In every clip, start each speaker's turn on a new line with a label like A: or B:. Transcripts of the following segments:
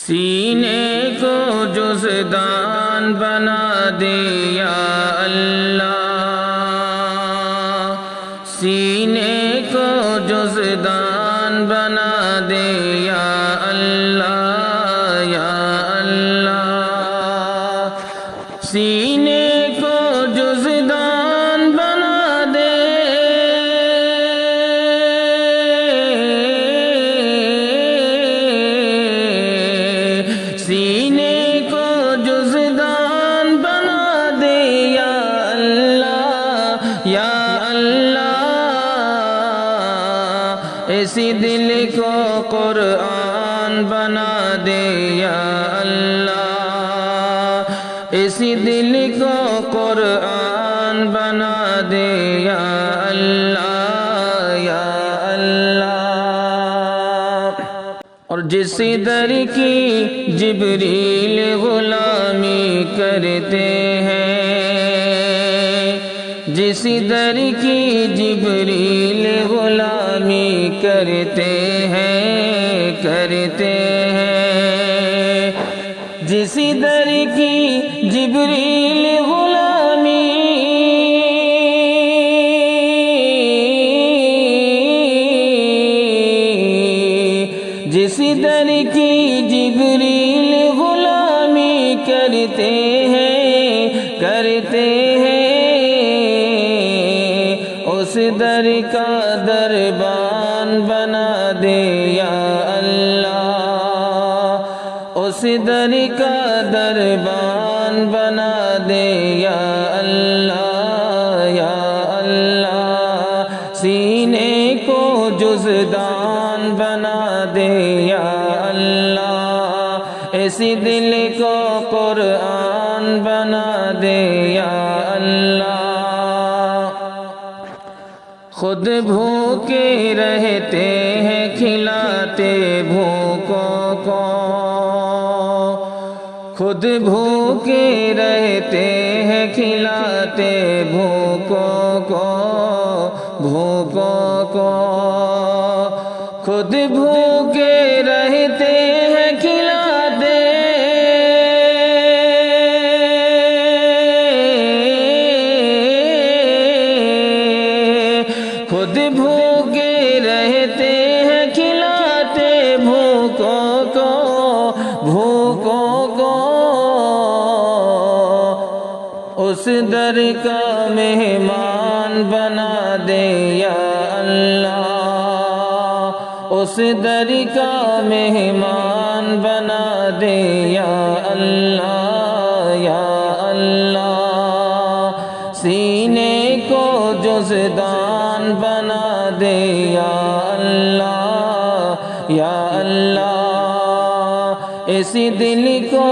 A: سینے کو جزدان بنا دے یا اللہ، سینے کو جزدان بنا دے یا اللہ یا اللہ، سینے کو جزدان بنا دے، سینے کو جزدان بنا دے یا اللہ یا اللہ، اسی دل کو قرآن بنا دے یا اللہ، اسی دل کو قرآن بنا دے یا اللہ یا اللہ۔ اور جس در کی جبریل غلامی کرتے ہیں، جس در کی جبریل غلامی کرتے ہیں، جس در کی جبریل غلامی جس در کی جبریل غلامی کرتے ہیں، اس در کا دربان بنا دے یا اللہ، اس در کا دربان بنا دے یا اللہ یا اللہ، سینے کو جزدان بنا دے یا اللہ، اسی دل کو قرآن بنا دے یا اللہ۔ خود بھوکے رہتے ہیں کھلاتے بھوکوں کو، خود بھوکے رہتے ہیں کھلاتے بھوکوں کو، خود بھوکے رہتے ہیں کھلاتے، خود بھوکے رہتے ہیں کھلاتے بھوکوں کو، اس در کا مہمان بنا دے یا اللہ، اس در کا مہمان بنا دے یا اللہ یا اللہ، سینے کو جزدان بنا دے یا اللہ یا اللہ، اسی دل کو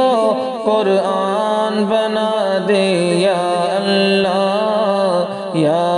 A: قرآن بنا دے یا اللہ یا